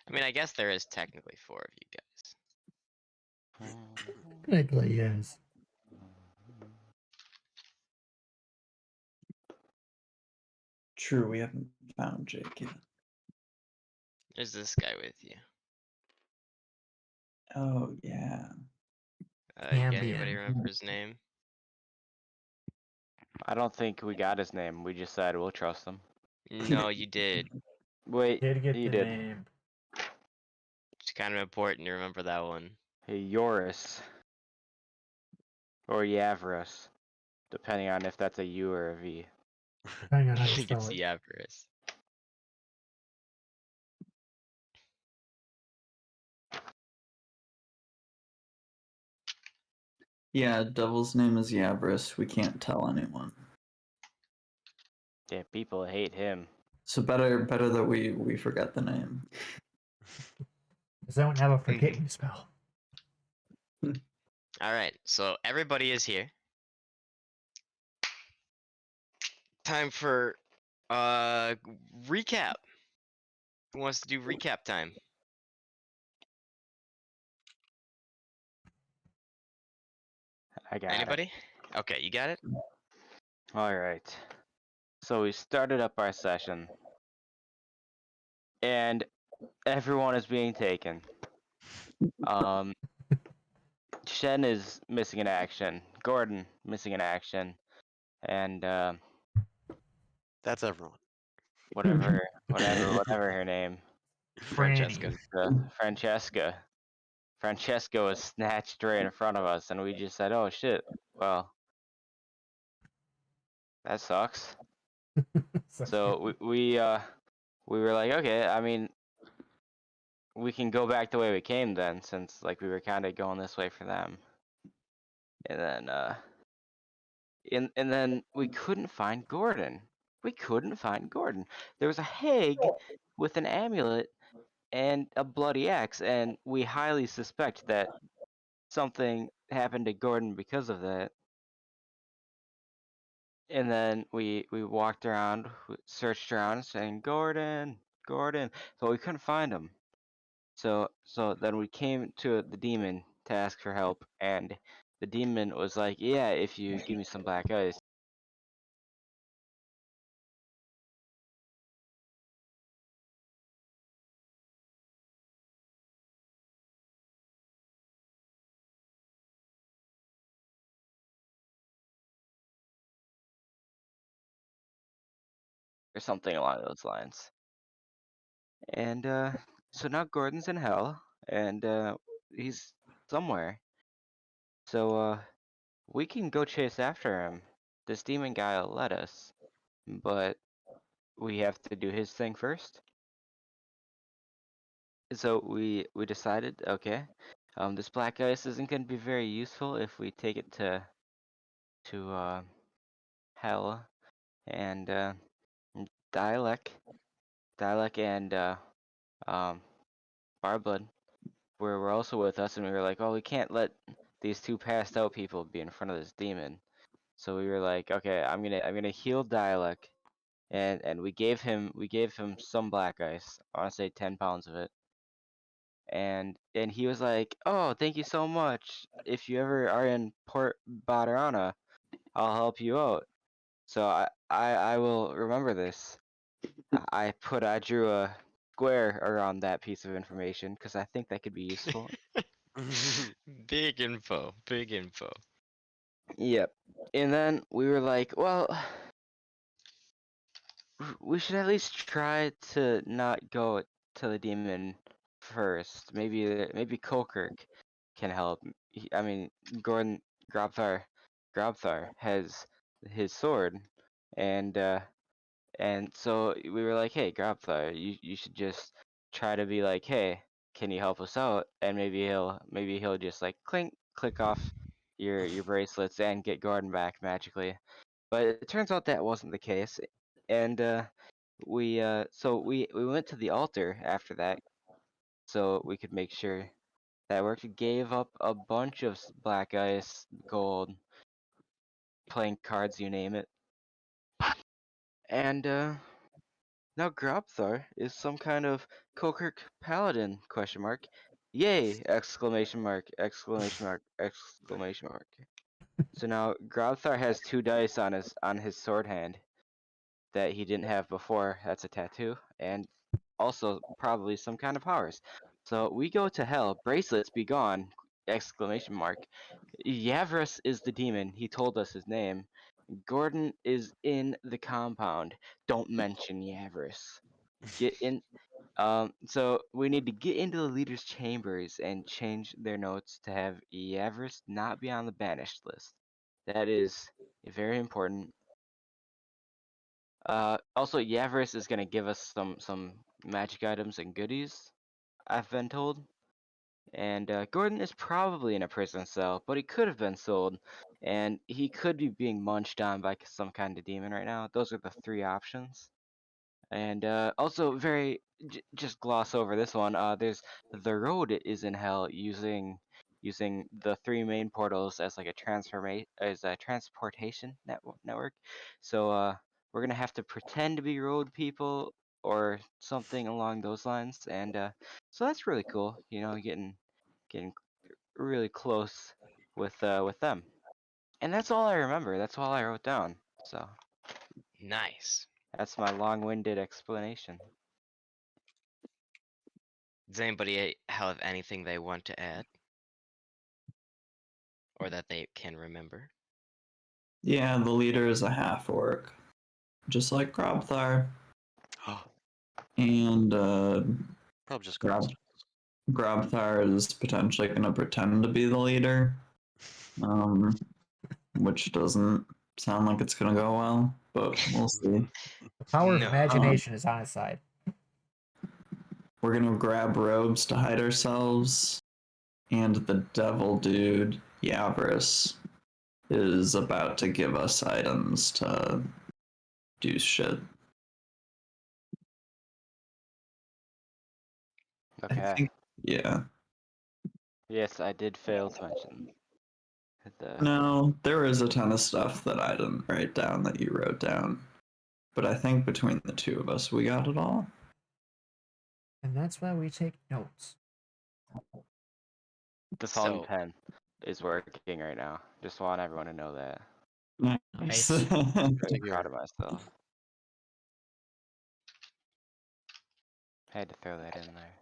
I mean, I guess there is technically 4 of you guys. Technically, yes. True, we haven't found Jake yet. There's this guy with you. Oh, yeah. Anybody Ambien. remember his name? I don't think we got his name. We just said we'll trust him. No, you did. Wait, Did get you the did. name. It's kind of important to remember that one. Hey, Yoris. Or Yavris. Depending on if that's a U or a V. Depending on I how you think spell it's it. the Everest. Yeah, Devil's name is Yavris. We can't tell anyone. Yeah, people hate him. So better that we forget the name. Does anyone have a forget me spell? Alright, so everybody is here. Time for recap. Who wants to do recap time? I got Anybody? Okay, you got it? it. Alright. So we started up our session. And everyone is being taken. Shen is missing in action. Gordon missing in action. And That's everyone. whatever her name. Francesca. Francesca. Francesca was snatched right in front of us, and we just said, "Oh shit! Well, that sucks." So we were like, okay. I mean, we can go back the way we came then, since like we were kind of going this way for them. And then and then we couldn't find Gordon. There was a hag with an amulet and a bloody axe, and we highly suspect that something happened to Gordon because of that. And then we walked around, searched around, saying Gordon, but we couldn't find him. So then we came to the demon to ask for help, and the demon was like, "Yeah, if you give me some black ice." Or something along those lines. And so now Gordon's in hell, and he's somewhere. So we can go chase after him. This demon guy will let us, but we have to do his thing first. So we decided, okay, this black ice isn't going to be very useful if we take it to hell, and Dialect and Barblood were also with us, and we were like, oh, we can't let these two passed out people be in front of this demon. So we were like, okay, I'm gonna heal Dialect, and we gave him some black ice. I want to say 10 pounds of it. And he was like, oh, thank you so much. If you ever are in Port Badarana, I'll help you out. So I will remember this. I drew a square around that piece of information because I think that could be useful. Big info. Yep. And then we were like, well, we should at least try to not go to the demon first. Maybe Kokirk can help. I mean, Gordon Grabthar has his sword, and so we were like, hey, Grabthar, you should just try to be like, hey, can you help us out? And maybe he'll just like click off your bracelets and get Gordon back magically. But it turns out that wasn't the case, and we went to the altar after that, so we could make sure that worked. Gave up a bunch of black ice, gold, playing cards, you name it, and Now Grobthar is some kind of Kokirk paladin, question mark. Yay! Exclamation mark, exclamation mark, exclamation mark. So now Grobthar has 2 dice on his sword hand that he didn't have before. That's a tattoo. And also probably some kind of powers. So we go to hell. Bracelets be gone! Exclamation mark. Yavris is the demon. He told us his name. Gordon is in the compound. Don't mention Yavris. Get in. So we need to get into the leaders' chambers and change their notes to have Yavris not be on the banished list. That is very important. Also, Yavris is gonna give us some magic items and goodies, I've been told. And Gordon is probably in a prison cell, but he could have been sold, and he could be being munched on by some kind of demon right now. Those are the 3 options. And also, just gloss over this one. There's the road is in hell using the 3 main portals as like a transportation network. So we're gonna have to pretend to be road people or something along those lines. And so that's really cool. You know, getting really close with them. And that's all I remember. That's all I wrote down. So Nice. that's my long-winded explanation. Does anybody have anything they want to add? Or that they can remember? Yeah, the leader is a half orc, just like Grobthar. And Probably just Grob- coincidence. Grobthar is potentially going to pretend to be the leader, which doesn't sound like it's going to go well, but we'll see. The power of No. imagination is on his side. We're going to grab robes to hide ourselves, and the devil dude, Yavris, is about to give us items to do shit. I Okay. think, yeah. Yes, I did fail to mention the. No, there was a ton of stuff that I didn't write down that you wrote down. But I think between the 2 of us, we got it all. And that's why we take notes. The fountain So, pen is working right now. Just want everyone to know that. Nice. Nice. Very to hear. proud of myself. Had to throw that in there.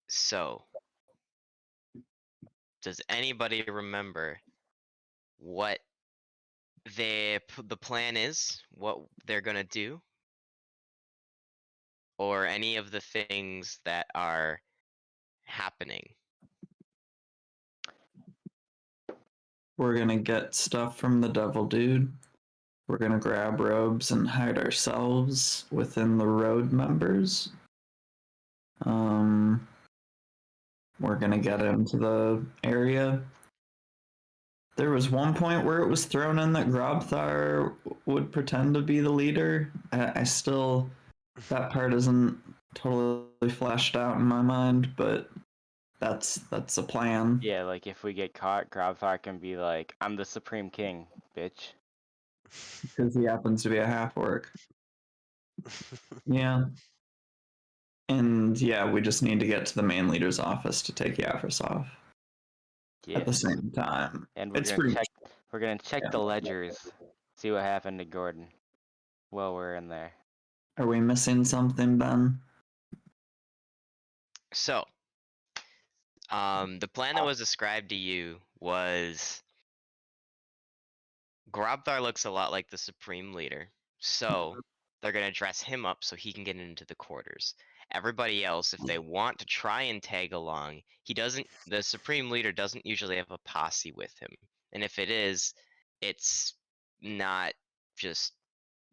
so, does anybody remember what the plan is? What they're gonna do? Or any of the things that are happening? We're gonna get stuff from the devil dude. We're gonna grab robes and hide ourselves within the road members. We're gonna get into the area. There was one point where it was thrown in that Grobthar would pretend to be the leader. I still, that part isn't totally fleshed out in my mind, but that's a plan. Yeah, like if we get caught, Grobthar can be like, "I'm the Supreme King, bitch." Because he happens to be a half orc. Yeah. And yeah, we just need to get to the main leader's office to take Yavris off at the Yes. same time. And It's pretty. We're gonna check Yeah. the ledgers, see what happened to Gordon. While we're in there. Are we missing something, Ben? So, the plan that was described to you was Grobthar looks a lot like the Supreme Leader, so they're gonna dress him up so he can get into the quarters. Everybody else, if they want to try and tag along, the Supreme Leader doesn't usually have a posse with him. And if it is, it's not just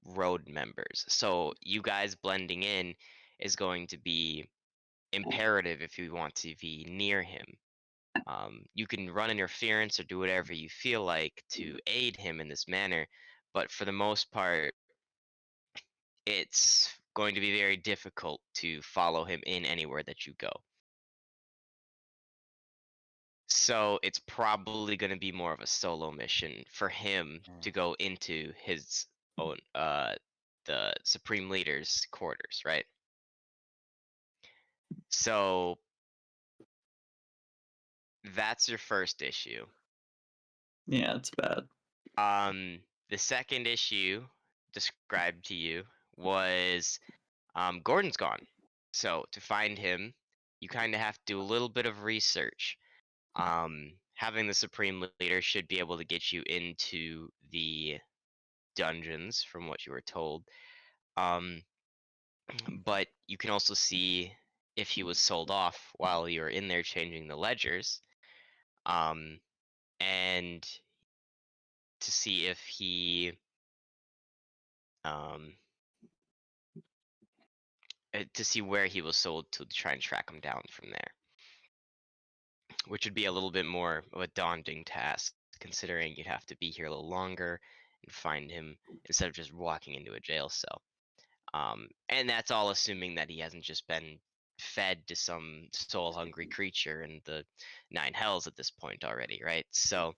road members. So you guys blending in is going to be imperative if you want to be near him. You can run interference or do whatever you feel like to aid him in this manner, but for the most part, it's going to be very difficult to follow him in anywhere that you go. So it's probably going to be more of a solo mission for him to go into his own the Supreme Leader's quarters, right? So that's your first issue. Yeah, it's bad. The second issue described to you was Gordon's gone. So to find him, you kind of have to do a little bit of research. Having the Supreme Leader should be able to get you into the dungeons, from what you were told. But you can also see if he was sold off while you're in there changing the ledgers. And to see if he to see where he was sold to try and track him down from there, which would be a little bit more of a daunting task, considering you'd have to be here a little longer and find him instead of just walking into a jail cell. And that's all assuming that he hasn't just been fed to some soul-hungry creature in the nine hells at this point already, right? So,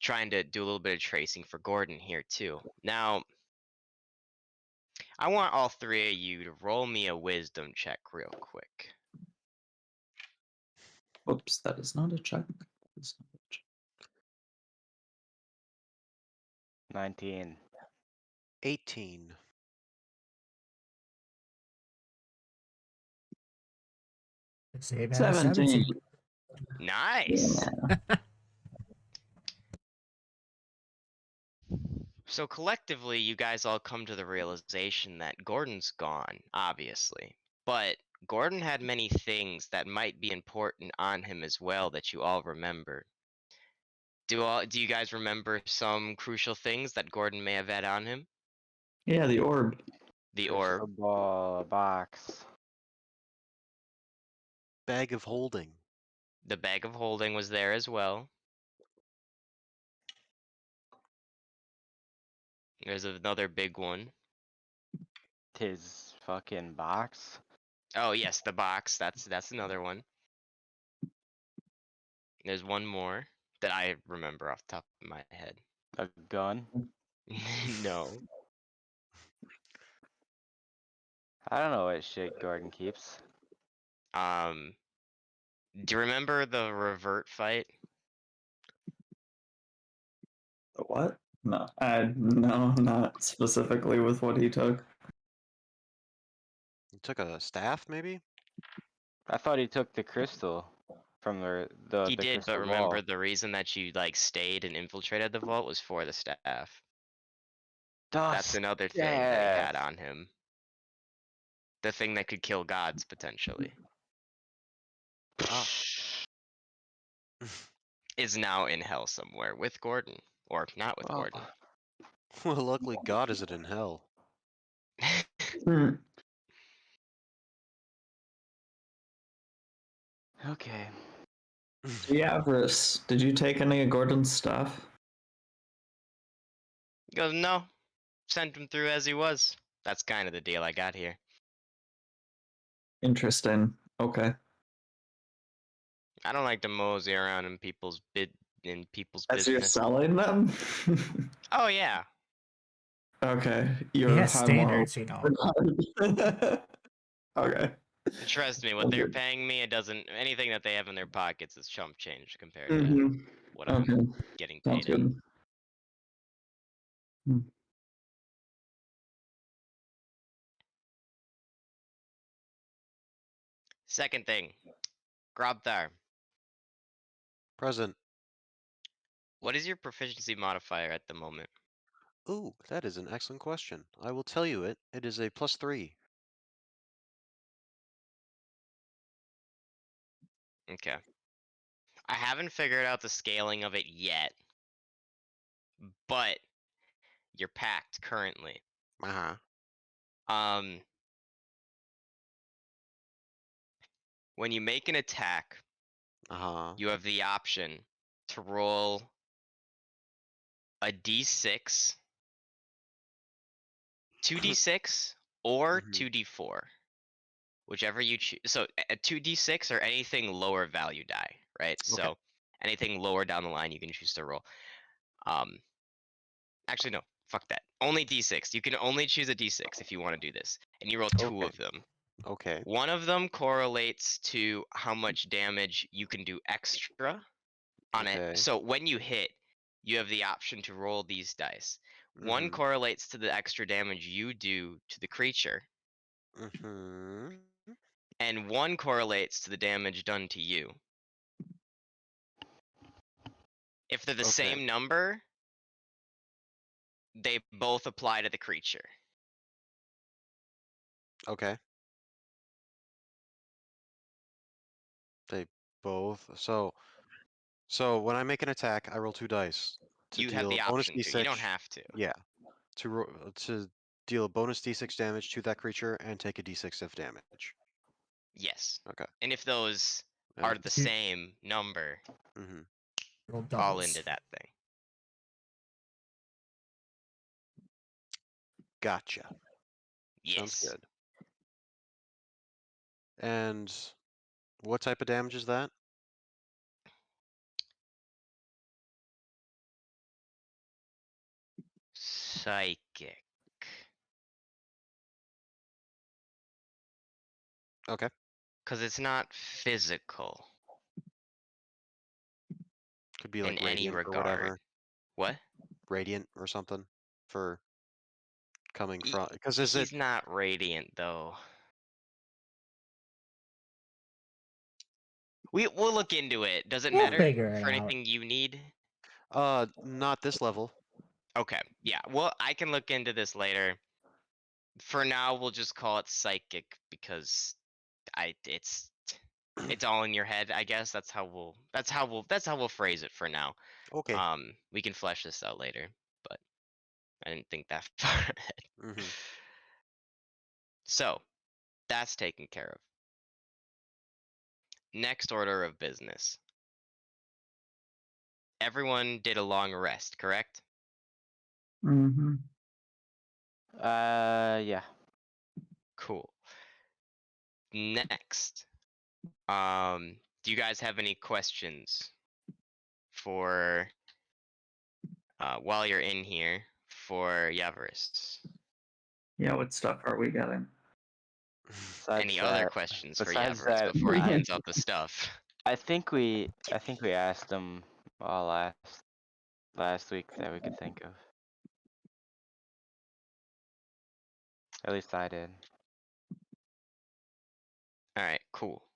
trying to do a little bit of tracing for Gordon here too. Now, I want all three of you to roll me a wisdom check real quick. Whoops, that is not a check. That is not a check. 19. 18. Save out of 17. 17. Nice. So collectively, you guys all come to the realization that Gordon's gone, obviously. But Gordon had many things that might be important on him as well that you all remember. Do you guys remember some crucial things that Gordon may have had on him? Yeah, the orb. The Crystal orb, ball box. Bag of holding. the bag of holding was there as well. There's another big one. His fucking box. Oh yes, the box. That's another one. There's one more that I remember off the top of my head. A gun. No. I don't know what shit Gordon keeps. Do you remember the revert fight? The what? No, no, not specifically with what he took. You took a staff, maybe? I thought he took the crystal from He the did, but crystal remember ball. the reason that you like stayed and infiltrated the vault was for the staff. That's Dust. another thing that he had on him. The thing that could kill gods potentially Ah. is now in hell somewhere with Gordon, or not with Well, Gordon. Well, luckily God isn't in hell. okay. Avarice, did you take any of Gordon's stuff? He goes, no, sent him through as he was. That's kind of the deal I got here. Interesting. Okay. I don't like to mosey around in people's As you're business. selling them? Oh yeah. Okay. You He have has high moral standards, you know. regard. Okay. Trust me, what Okay. they're paying me, it doesn't anything that they have in their pockets is chump change compared to Mm-hmm. what Okay. I'm getting Sounds paid in. good. Hmm. Second thing, Grobthar, Present. what is your proficiency modifier at the moment? Ooh, that is an excellent question. I will tell you it. It is a +3. Okay. I haven't figured out the scaling of it yet, but you're packed currently. Uh-huh. When you make an attack, Uh-huh. you have the option to roll a d6, 2d6, or Mhm. 2d4. Whichever you choose. So a 2d6 or anything lower value die, right? So anything lower down the line, you can choose to roll. Actually, no, fuck that. Only d6. You can only choose a d6 if you want to do this, and you roll two Okay. of them. Okay. One of them correlates to how much damage you can do extra on it. Okay. So when you hit, you have the option to roll these dice. One Mhm. correlates to the extra damage you do to the creature, Mhm. and one correlates to the damage done to you. If they're the Okay. same number, they both apply to the creature. Okay. They both. So when I make an attack, I roll 2 dice to You have deal a the bonus option to. You don't d6. have to. Yeah. To deal a bonus d6 damage to that creature and take a d6 of damage. Yes. Okay. And if those Yeah. are the If you same number, Mhm. roll all doubles. into that thing. Gotcha. Sounds Yes. good. And what type of damage is that? Psychic. Okay. Because it's not physical Could be in like any radiant or regard. whatever. What? Radiant or something for coming He, from. Because is it? he's not radiant, though. We'll look into it. Does it We'll matter figure it for out. anything you need? Not this level. Okay, yeah. Well, I can look into this later. For now, we'll just call it psychic because it's all in your head, I guess. That's how we'll phrase it for now. Okay. We can flesh this out later, but I didn't think that far ahead. Mhm. So, that's taken care of. Next order of business. Everyone did a long rest, correct? Mm-hmm. Yeah. Cool. Next, do you guys have any questions for while you're in here for Yavris? Yeah, what stuff are we getting? Besides Any other that, questions for besides Yavris that, before he hands out the stuff? I think we asked them all last week that we could think of. At least I did. All right, cool.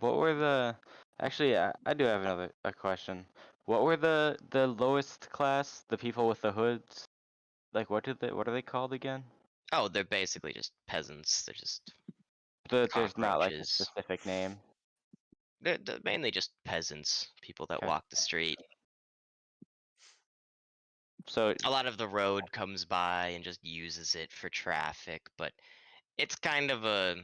What were the? Actually, I do have a question. What were the lowest class? The people with the hoods? Like what are they called again? Oh, they're basically just peasants. They're just There's not like a cockroaches. specific name. They're mainly just peasants, people that Okay. walk the street. So A lot of the road comes by and just uses it for traffic, but it's kind of a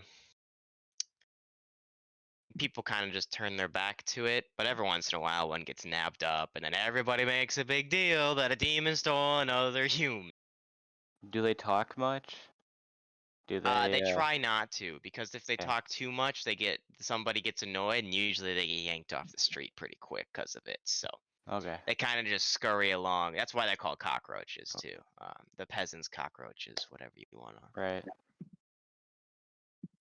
people kind of just turn their back to it, but every once in a while one gets nabbed up and then everybody makes a big deal that a demon stole another human. do they talk much? Do They they? try not to, because if they Okay. talk too much, somebody gets annoyed and usually they get yanked off the street pretty quick because of it. So Okay. they kind of just scurry along. That's why they're called cockroaches too. The peasants cockroaches, whatever you want to. Right.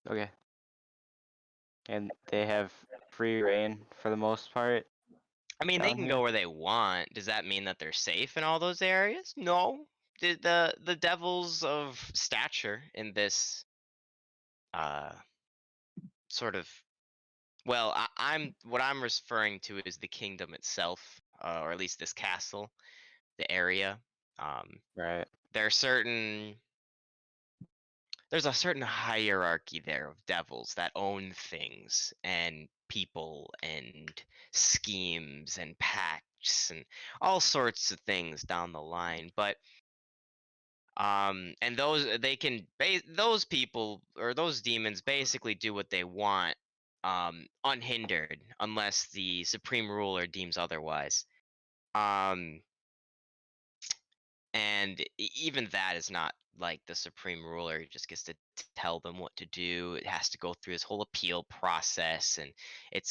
Okay. And they have free reign for the most part I mean, they down can here. go where they want. Does that mean that they're safe in all those areas? No. The devils of stature in this uh sort of well, I'm what I'm referring to is the kingdom itself, or at least this castle, the area. Um, Right. there are certain there's a certain hierarchy there of devils that own things and people and schemes and pacts and all sorts of things down the line. But and those people or those demons basically do what they want, unhindered unless the supreme ruler deems otherwise. Um, and even that is not like the supreme ruler just gets to tell them what to do. It has to go through this whole appeal process, and it's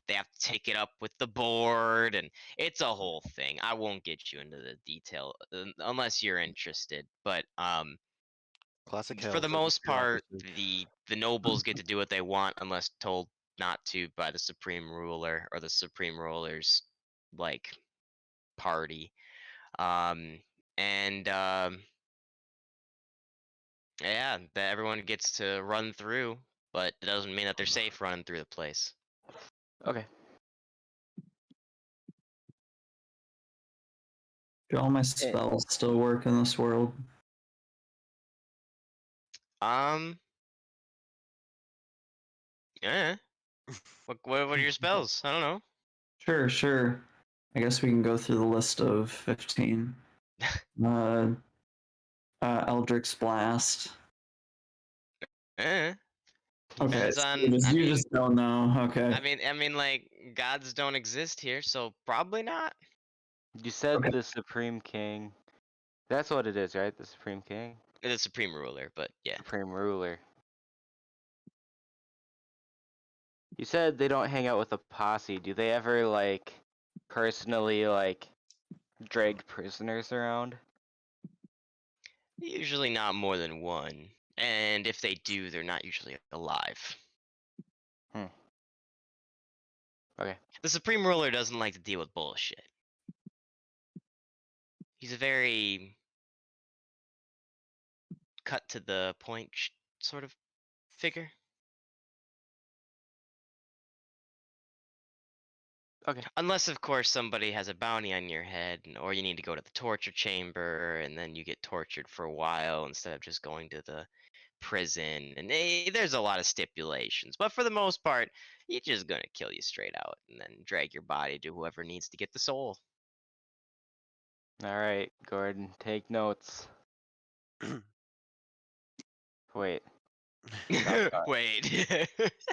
they have to take it up with the board, and it's a whole thing. I won't get you into the detail unless you're interested, but Classic for the Hales of most part, bureaucracy. the nobles get to do what they want unless told not to by the supreme ruler or the supreme ruler's like party. Um, and yeah, that everyone gets to run through, but it doesn't mean that they're safe running through the place. Okay. Do all my spells still work in this world? Um, yeah. What are your spells? I don't know. Sure, sure. I guess we can go through the list of 15. Uh, Eldritch Blast. Eh. Okay, Depends so on. you just don't know. Okay. Like gods don't exist here, so probably not. You said Okay. the Supreme King. That's what it is, right? The Supreme King? The supreme ruler, but yeah. Supreme Ruler. You said they don't hang out with a posse. Do they ever, like, personally, like, drag prisoners around? Usually not more than one, and if they do, they're not usually alive. Okay. The supreme ruler doesn't like to deal with bullshit. He's a very cut to the point sort of figure. Okay. Unless, of course, somebody has a bounty on your head, or you need to go to the torture chamber, and then you get tortured for a while instead of just going to the prison. And there's a lot of stipulations, but for the most part, he's just gonna kill you straight out, and then drag your body to whoever needs to get the soul. Alright, Gordon, take notes. Wait. Stop talking. Wait.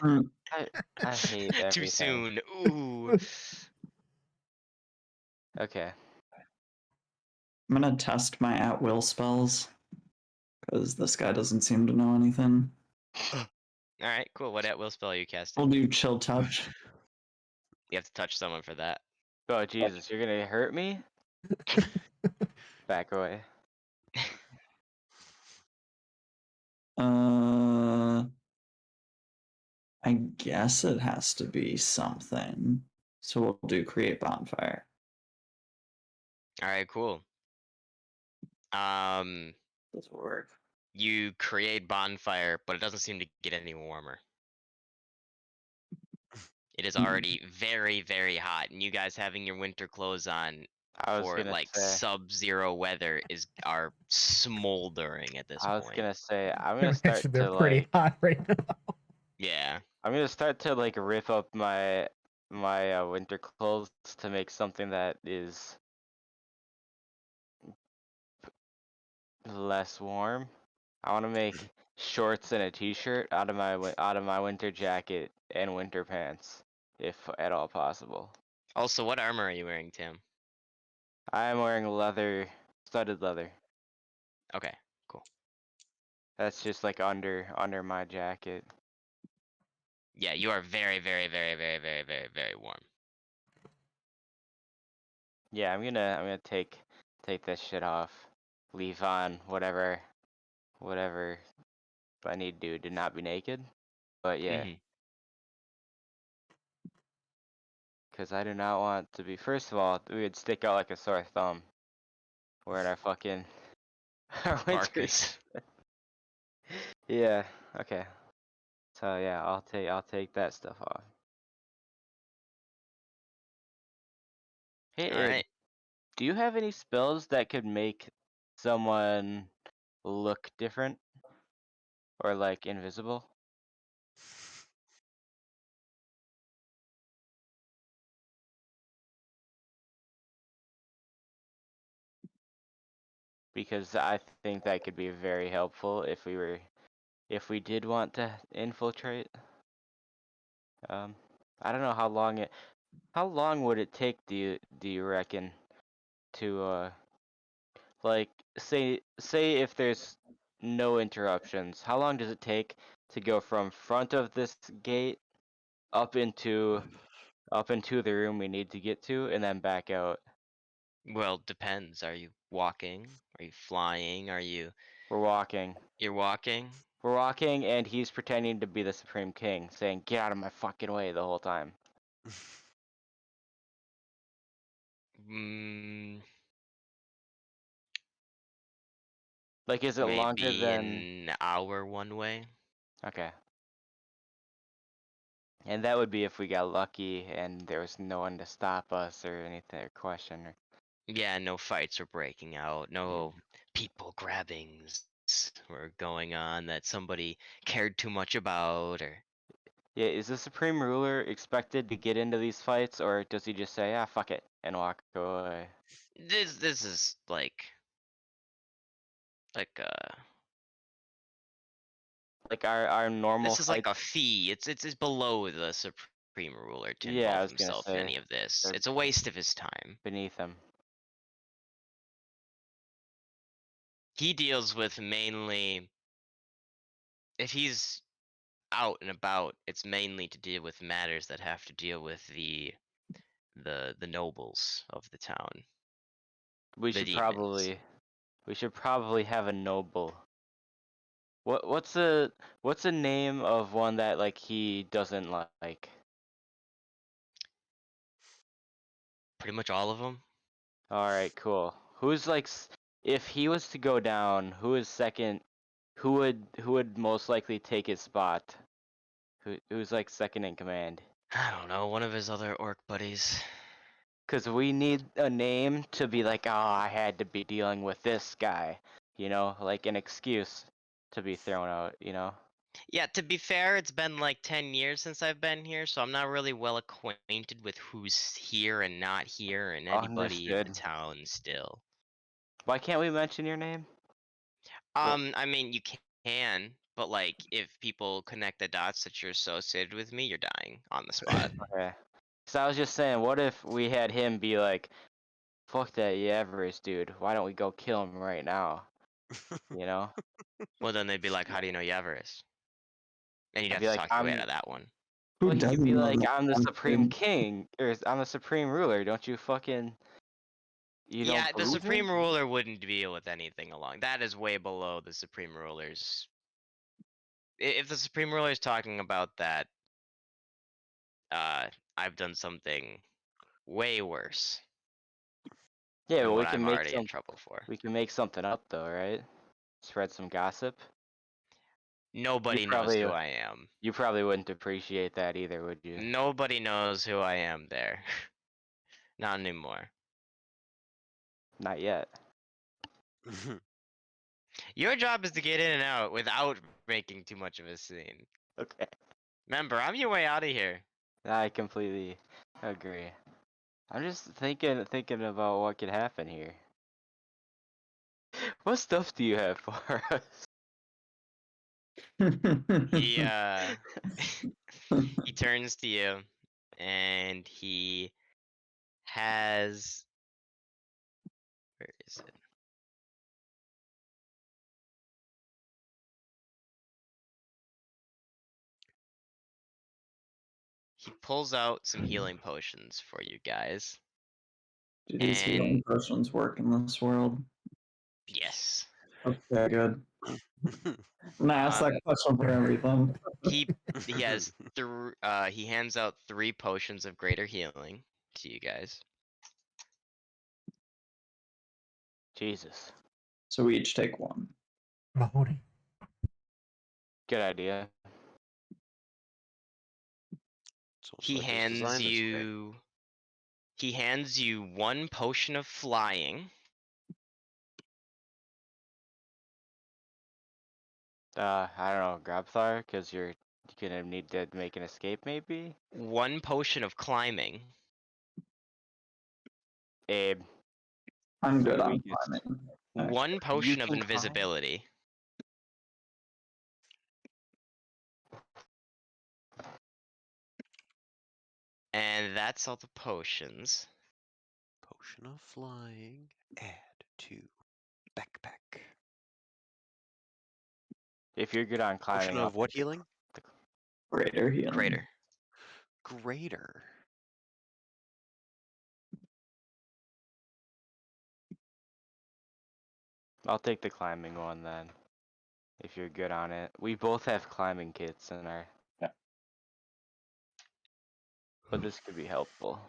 Mm, I hate Too everything. soon. Ooh. Okay. I'm gonna test my at-will spells because this guy doesn't seem to know anything. Alright, cool. What at will spell are you We'll casting? do Chill Touch. You have to touch someone for that. Oh, Jesus, you're gonna hurt me? Back away. I guess it has to be something. So we'll do Create Bonfire. Alright, cool. This will work. You create bonfire, but it doesn't seem to get any warmer. It is already very, very hot, and you guys having your winter clothes on I was for gonna like say. sub-zero weather are smoldering at this I was point. gonna say. I'm gonna start Actually, they're to pretty like. hot right now. Yeah. I'm gonna start to like rip up my winter clothes to make something that is less warm. I want to make shorts and a t-shirt out of my winter jacket and winter pants, if at all possible. Also, what armor are you wearing, Tim? I am wearing leather, studded leather. Okay, cool. That's just like under my jacket. Yeah, you are very, very, very, very, very, very, very warm. Yeah, I'm gonna take this shit off, leave on whatever I need to do to not be naked. But yeah. Hmm. Because I do not want to be. First of all, we would stick out like a sore thumb. Wearing our fucking our winter. Parkas. Yeah. Okay. So yeah, I'll take that stuff off. Hey, All Ed, right. do you have any spells that could make someone look different or like invisible? Because I think that could be very helpful if we did want to infiltrate. I don't know how long would it take, do you reckon, to like say if there's no interruptions, how long does it take to go from front of this gate up into the room we need to get to, and then back out? Well, depends. Are you walking? Are you flying? We're walking. You're walking? We're walking, and he's pretending to be the Supreme King, saying, "Get out of my fucking way," the whole time. Mm, Like, is it longer maybe than... an hour one way. Okay. And that would be if we got lucky and there was no one to stop us or anything or question. Or... Yeah, no fights were breaking out. No people grabbings were going on that somebody cared too much about, or Yeah, is the Supreme Ruler expected to get into these fights, or does he just say, "Ah, fuck it," and walk away? this is like Like our normal this is like fights? a fee. It's below the supreme ruler to Yeah, I involve was gonna himself in say any of this. they're It's a waste of his time. beneath him. He deals with mainly if he's out and about, it's mainly to deal with matters that have to deal with the nobles of the town, We the should demons. probably have a noble. What's a name of one that like he doesn't like? Pretty much all of them. All right, cool. Who's like if he was to go down, who is second? Who would most likely take his spot? Who's like second in command? I don't know, one of his other orc buddies. Cause we need a name to be like, oh, I had to be dealing with this guy, like an excuse to be thrown out, Yeah, to be fair, it's been like 10 years since I've been here, so I'm not really well acquainted with who's here and not here and anybody in the Understood. town still. Why can't we mention your name? I mean, you can, but like, if people connect the dots that you're associated with me, you're dying on the spot. Okay. So I was just saying, what if we had him be like, fuck that Everest dude, why don't we go kill him right now? You know? Well, then they'd be like, "How do you know Yavaris?" And you'd I'd have be to like, talk your way out of that one. Who well, he'd doesn't be know like, that I'm the one Supreme thing? King, or I'm the Supreme Ruler, don't you fucking, you don't Yeah, the believe me? Supreme Ruler wouldn't deal with anything along. That is way below the Supreme Ruler's. If the Supreme Ruler is talking about that, uh, I've done something way worse Yeah, but than what I'm already in trouble for. we can make something up though, right? Spread some gossip. You Nobody knows probably who I am. you probably wouldn't appreciate that either, would you? Nobody knows who I am there. Not anymore. Not yet. Your job is to get in and out without making too much of a scene. Okay. Remember, I'm your way out of here. I completely agree. I'm just thinking about what could happen here. What stuff do you have for us? He he turns to you and he has where is it? He pulls out some healing potions for you guys. Do these healing And potions work in this world? yes. Okay, good. I'm gonna ask that question for everything. He he has he hands out 3 potions of greater healing to you guys. Jesus. So we each take one. Mahoney. Good idea. It's almost He like it was hands designed this way. you 1 potion of flying. I don't know, Grabthar, because you're gonna need to make an escape, maybe? 1 potion of climbing. Abe, I'm it's good your on weakness. climbing. 1 You potion of can climb? invisibility. And that's all the potions. Potion of flying. Add to backpack. If you're good on Potion climbing, of what healing? Greater healing. Crater. Greater. I'll take the climbing one then. If you're good on it. We both have climbing kits in our. Yeah. But this could be helpful.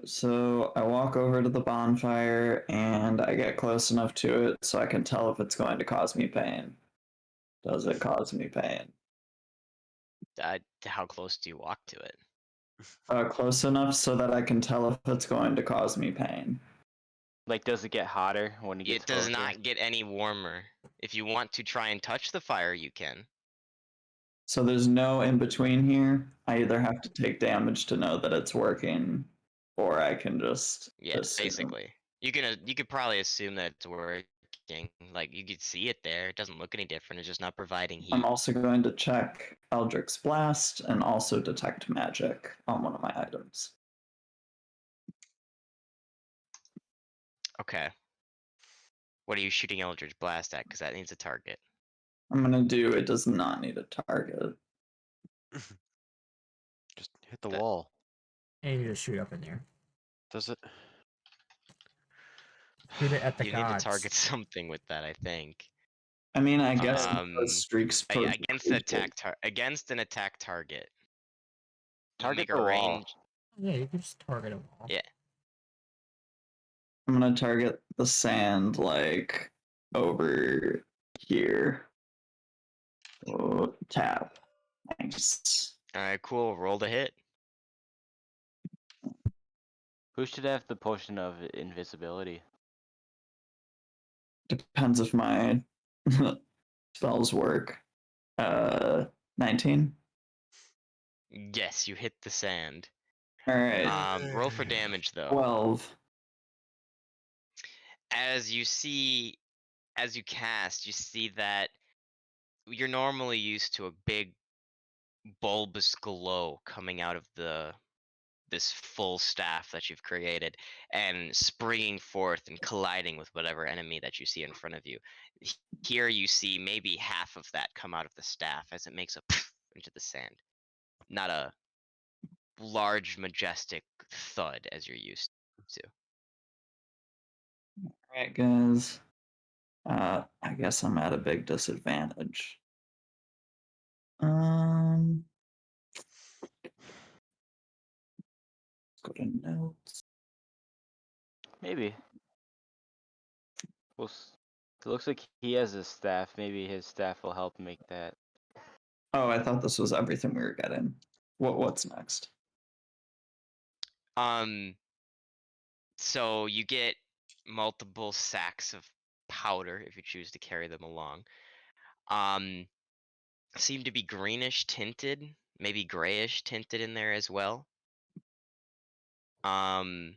So I walk over to the bonfire and I get close enough to it so I can tell if it's going to cause me pain. Does it cause me pain? How close do you walk to it? Close enough so that I can tell if it's going to cause me pain. Like, does it get hotter when it gets It does closer? not get any warmer. If you want to try and touch the fire, you can. So there's no in between here. I either have to take damage to know that it's working, or I can just Yeah, assume. basically. You could probably assume that it's working. Like you could see it there. It doesn't look any different. It's just not providing heat. I'm also going to check Eldrick's Blast and also detect magic on one of my items. Okay. What are you shooting Eldritch Blast at? Because that needs a target. I'm gonna do it does not need a target. Just hit the That- wall. And you just shoot up in there. Does it? Shoot it at the You need to gods. target something with that, I think. I mean, I guess it Um, does streaks towards Against an against an attack target. You Target make the a wall. range. Yeah, you can just target a wall. Yeah. I'm gonna target the sand like over here. Oh, tap. Nice. All right, cool. Roll to hit. Who should have the potion of invisibility? Depends if my spells work. 19. Yes, you hit the sand. All right. Roll for damage though. 12. As you cast, you see that you're normally used to a big bulbous glow coming out of this full staff that you've created and springing forth and colliding with whatever enemy that you see in front of you. Here you see maybe half of that come out of the staff as it makes a into the sand. Not a large majestic thud as you're used to. All right, guys. I guess I'm at a big disadvantage. Let's go to notes. Maybe. It looks like he has his staff. Maybe his staff will help make that. Oh, I thought this was everything we were getting. What's next? So you get multiple sacks of powder if you choose to carry them along. Seem to be greenish tinted, maybe grayish tinted in there as well. Um,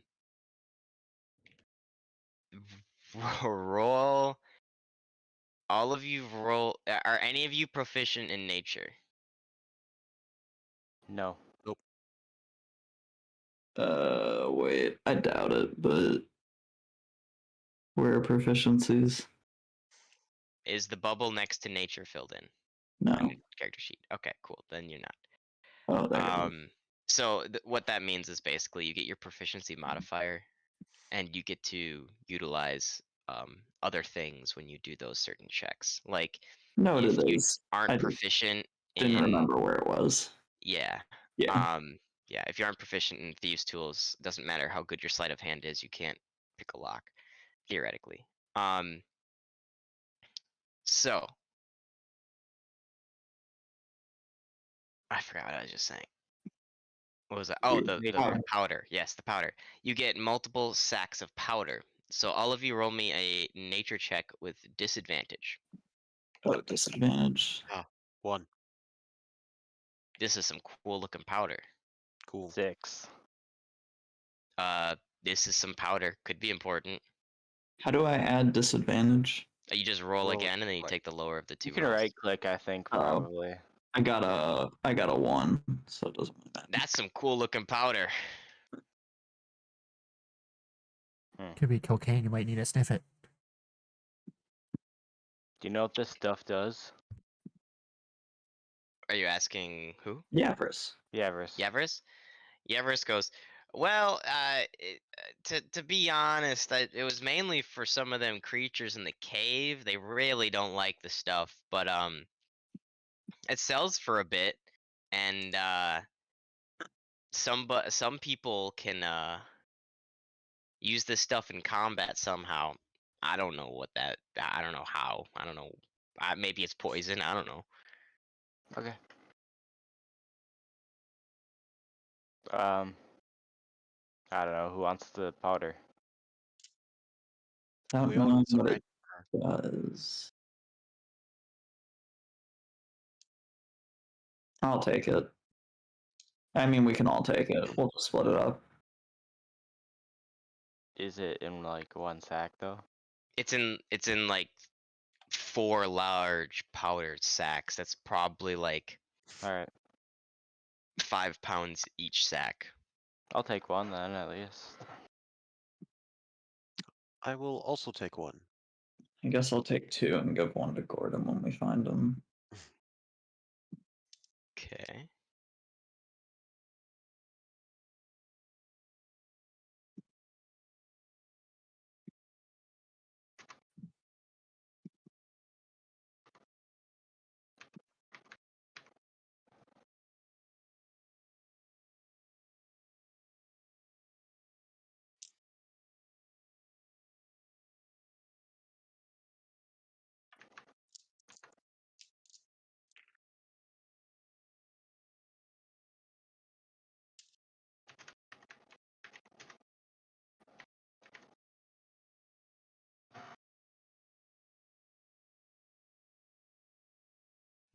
roll. All of you roll. Are any of you proficient in nature? No. Wait, I doubt it, but where are proficiencies? Is the bubble next to nature filled in No. on your character sheet? Okay, cool. Then you're not. Oh, there it is. So what that means is basically you get your proficiency modifier, and you get to utilize other things when you do those certain checks. Like No, if it you is. aren't I proficient didn't in remember where it was. yeah, Yeah. yeah, if you aren't proficient in thieves' tools, doesn't matter how good your sleight of hand is, you can't pick a lock theoretically. So I forgot what I was just saying. What was that? Oh, the Oh, powder. Yes, the powder. You get multiple sacks of powder. So all of you roll me a nature check with disadvantage. oh, disadvantage. Ah, 1. This is some cool looking powder. Cool. 6. This is some powder. Could be important. How do I add disadvantage? You just roll Roll again, and then you right. take the lower of the You two can rolls. right click, I think, Oh. probably. I got a 1, so it doesn't really matter. That's some cool looking powder. Could be cocaine. You might need to sniff it. Do you know what this stuff does? Are you asking who? Yeah, Chris. Yeah, Verse. Yevris? Yevris goes, well, to be honest, it was mainly for some of them creatures in the cave. They really don't like the stuff, but it sells for a bit, and some people can use this stuff in combat somehow. I don't know what that. I don't know how. I don't know. Maybe it's poison. I don't know. Okay. I don't know who wants the powder. I don't We all know need some what right. it does. I'll take it. I mean, we can all take it. We'll just split it up. Is it in like one sack though? It's in like 4 large powdered sacks. That's probably like All right, 5 pounds each sack. I'll take one then at least. I will also take one. I guess I'll take 2 and give 1 to Gordon when we find him. Okay.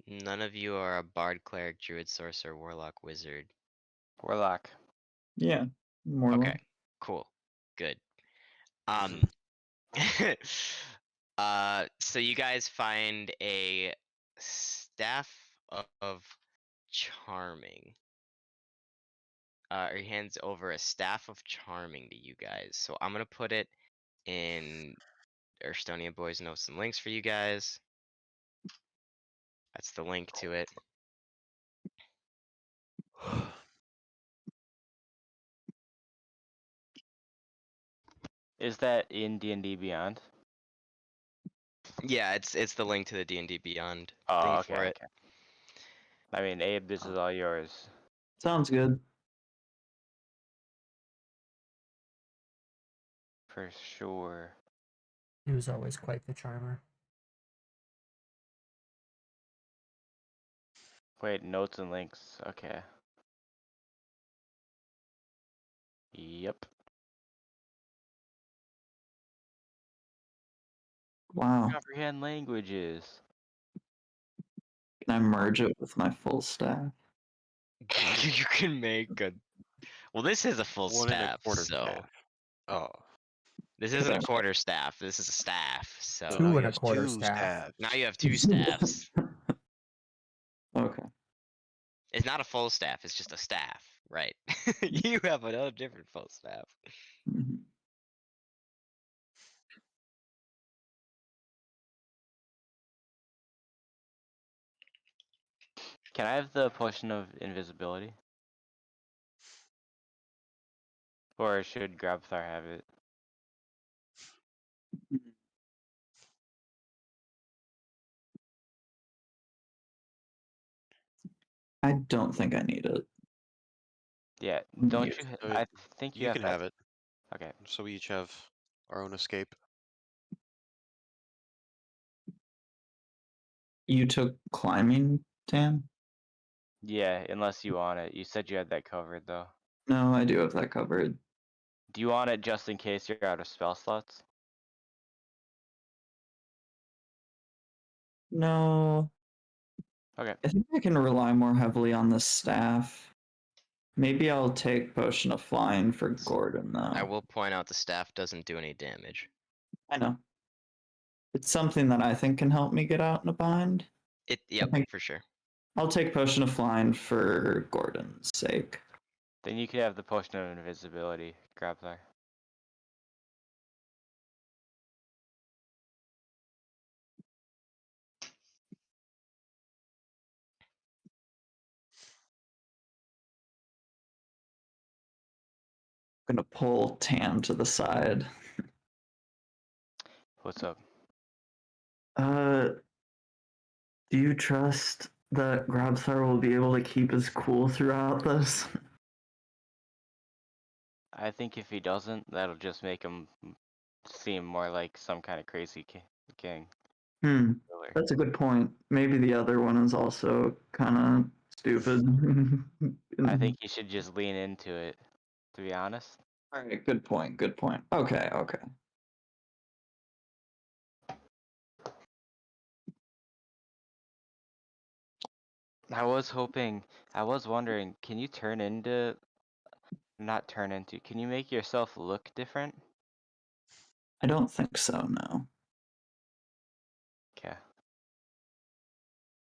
None of you are a bard, cleric, druid, sorcerer, warlock, wizard. Warlock. Yeah, more Okay, like. cool, good. So you guys find a staff of charming. Or he hands over a staff of charming to you guys. So I'm gonna put it in Erstonia Boys Notes and Links for you guys. That's the link to it. Is that in D&D Beyond? Yeah, it's the link to the D&D Beyond Oh, thing okay, for it. okay. I mean, Abe, this is all yours. Sounds good. For sure. He was always quite the charmer. Wait, notes and links. Okay. Yep. Wow. Comprehend languages. Can I merge it with my full staff? You can make a. Well, this is a full 1 and a staff, quarter so staff. Oh. this isn't a quarter staff. This is a staff. So So now 2 he and a has quarter 2 staff. staffs. now you have 2 staffs. Okay. It's not a full staff. It's just a staff, right? You have another different full staff. Mhm. Can I have the potion of invisibility? Or should Grabthar have it? I don't think I need it. Yeah, Yeah. don't you? So I think you you have can to. have it. Okay. So we each have our own escape. You took climbing, Tan? Yeah, unless you want it. You said you had that covered though. No, I do have that covered. Do you want it just in case you're out of spell slots? No, Okay. I think I can rely more heavily on the staff. Maybe I'll take Potion of Flying for Gordon, though. I will point out the staff doesn't do any damage. I know. It's something that I think can help me get out in a bind. Yep, think- for sure. I'll take Potion of Flying for Gordon's sake. Then you could have the potion of invisibility, Grappler. I'm gonna pull Tam to the side. What's up? Do you trust that Grabthar will be able to keep his cool throughout this? I think if he doesn't, that'll just make him seem more like some kind of crazy king. Hmm, Ruler. that's a good point. Maybe the other one is also kind of stupid. I think he should just lean into it, to be honest. All right, good point. Good point. Okay, okay. I was wondering, can you not turn into, can you make yourself look different? I don't think so. No. Okay.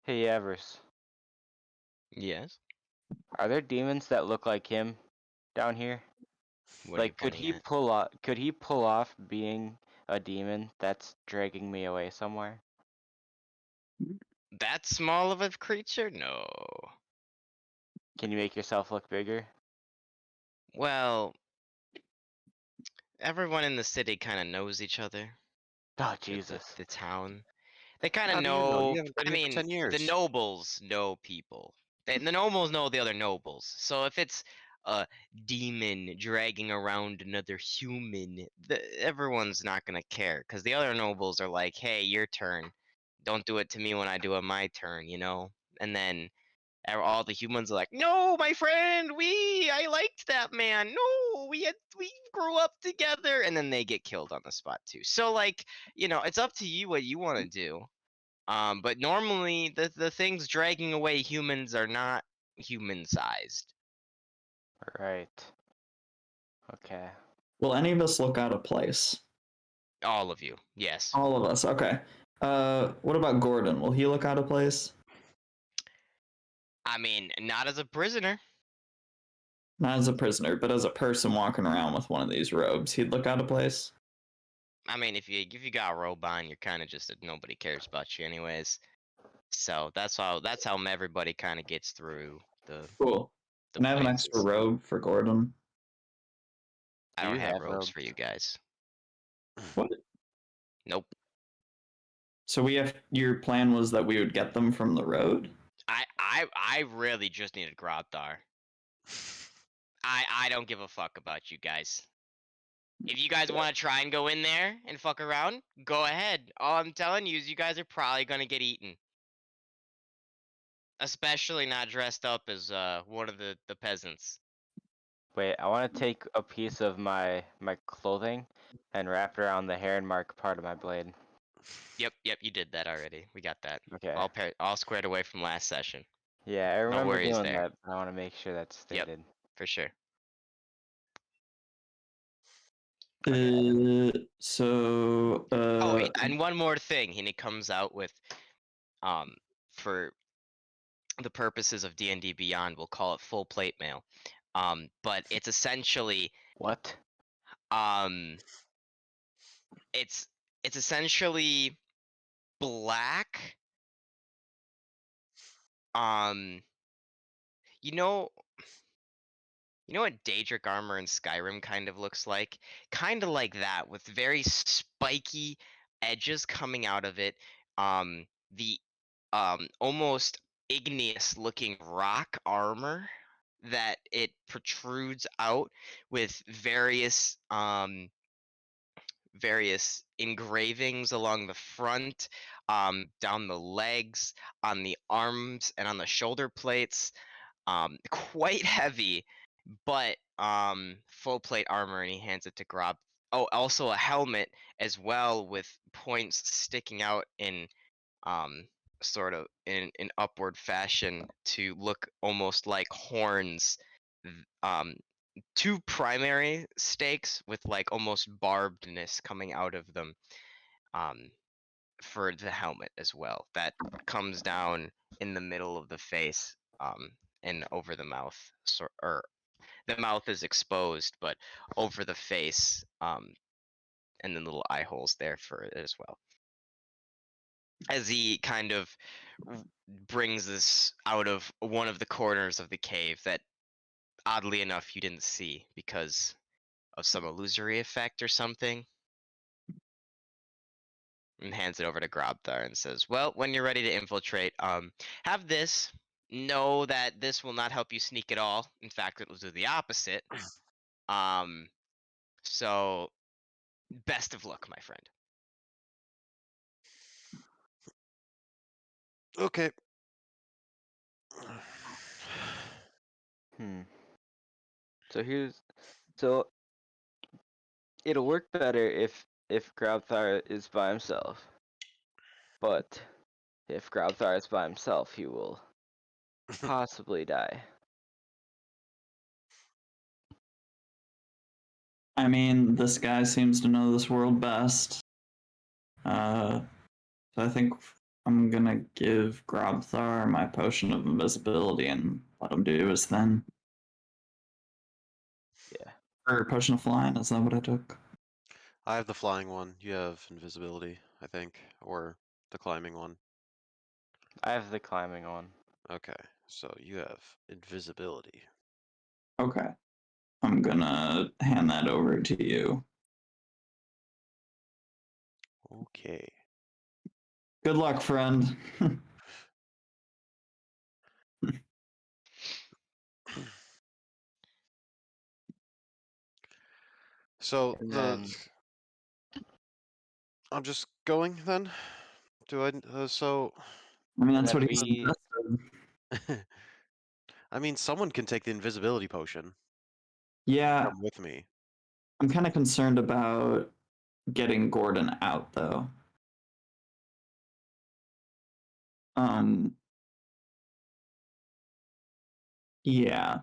Hey, Evers, Yes. are there demons that look like him down here? What are you Like, could pointing he at? pull off being a demon that's dragging me away somewhere? That small of a creature? No. Can you make yourself look bigger? Well, everyone in the city kind of knows each other. Oh, The, Jesus. the town. They kind of How do you know? know. You haven't been I here for mean, 10 the years. nobles know people. The nobles know the other nobles. So if it's a demon dragging around another human, everyone's not gonna care because the other nobles are like, "Hey, your turn. Don't do it to me when I do it my turn," you know. And then all the humans are like, "No, my friend, I liked that man. No, we grew up together," and then they get killed on the spot too. So like, it's up to you what you want to do. But normally the things dragging away humans are not human sized. Right. Okay. Will any of us look out of place? All of you, yes. All of us. Okay. What about Gordon? Will he look out of place? I mean, not as a prisoner. Not as a prisoner, but as a person walking around with one of these robes, he'd look out of place. I mean, if you got a robe on, you're kind of just nobody cares about you anyways. So that's how everybody kind of gets through Cool. the Can I have an extra places. robe for Gordon? I Do don't you have have robes robes? for you guys. What? Nope. So your plan was that we would get them from the road? I really just needed Grobdar. I don't give a fuck about you guys. If you guys want to try and go in there and fuck around, go ahead. All I'm telling you is you guys are probably gonna get eaten. Especially not dressed up as one of the peasants. Wait, I want to take a piece of my clothing and wrap it around the hair and mark part of my blade. Yep, you did that already. We got that. Okay. All squared away from last session. Yeah, I No remember worries doing there. that. But I want to make sure that's Yep, stated. for sure. Oh, and one more thing, and it comes out with for the purposes of D&D Beyond, we'll call it full plate mail. But it's essentially What? um it's essentially black. Um you know what Daedric armor in Skyrim kind of looks like? Kind of like that, with very spiky edges coming out of it. The almost igneous looking rock armor that it protrudes out with various engravings along the front, down the legs, on the arms, and on the shoulder plates. Quite heavy, but full plate armor, and he hands it to Grob. Oh, also a helmet as well with points sticking out in um sort of in upward fashion to look almost like horns. Um, two primary stakes with like almost barbedness coming out of them. Um, for the helmet as well. That comes down in the middle of the face, and over the mouth. Or the mouth is exposed, but over the face, and then little eye holes there for it as well. As he kind of brings this out of one of the corners of the cave that, oddly enough, you didn't see because of some illusory effect or something, and hands it over to Grobthar and says, "Well, when you're ready to infiltrate, have this. Know that this will not help you sneak at all. In fact, it will do the opposite. Um, so best of luck, my friend." Okay. Hmm. So it'll work better if Grabthar is by himself. But if Grabthar is by himself, he will possibly die. I mean, this guy seems to know this world best. So I think I'm gonna give Grobthar my potion of invisibility and let him do his thing. Yeah. Or potion of flying, is that what I took? I have the flying one. You have invisibility, I think, or the climbing one. I have the climbing one. Okay, so you have invisibility. Okay. I'm gonna hand that over to you. Okay. Good luck, friend. So And then I'm just going then. Do I? So I mean, and that's then what he we suggested. I mean, someone can take the invisibility potion. Yeah, Come with me. I'm kind of concerned about getting Gordon out, though. Um, yeah,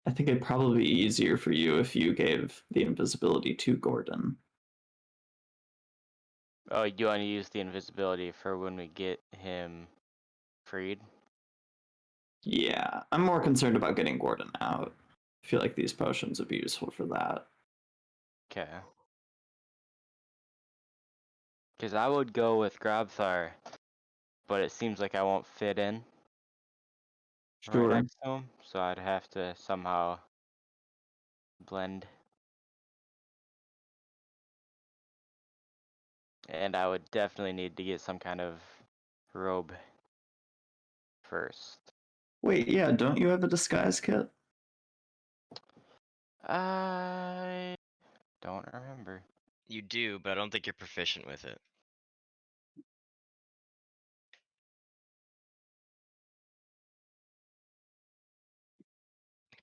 I think it'd probably be easier for you if you gave the invisibility to Gordon. oh, you want to use the invisibility for when we get him freed? Yeah, I'm more concerned about getting Gordon out. I feel like these potions would be useful for that. Okay. Because I would go with Grabthar, but it seems like I won't fit in right Sure. next to him, so I'd have to somehow blend. And I would definitely need to get some kind of robe first. Wait, yeah, don't you have a disguise kit? I don't remember. You do, but I don't think you're proficient with it.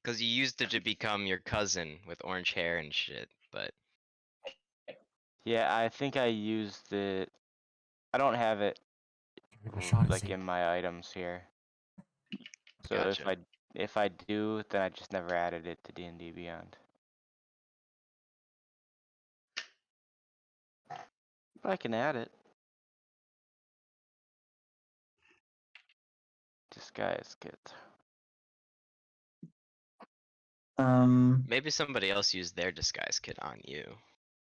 Because you used it to become your cousin with orange hair and shit, but Yeah, I think I used it. I don't have it Give a shot, like in my items here. So gotcha. if I do, then I just never added it to D&D Beyond. But I can add it. Disguise kit. Maybe somebody else used their disguise kit on you.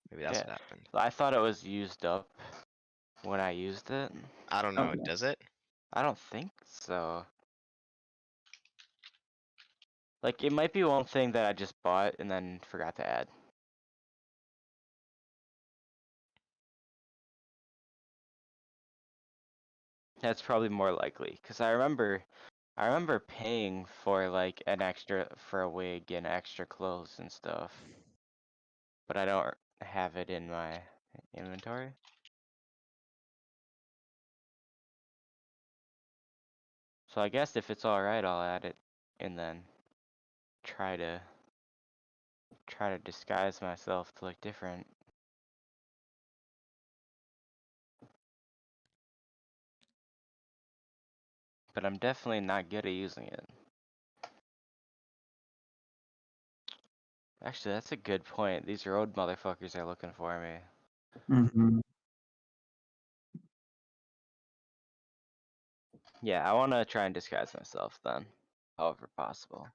Maybe that's Yeah, what happened. I thought it was used up when I used it. I don't know, Okay. does it? I don't think so. Like, it might be one thing that I just bought and then forgot to add. That's probably more likely, because I remember paying for like an extra for a wig and extra clothes and stuff, but I don't have it in my inventory. So I guess if it's all right, I'll add it and then try to disguise myself to look different. But I'm definitely not good at using it. Actually, that's a good point. These road motherfuckers are looking for me. Mhm. Yeah, I want to try and disguise myself then, however possible.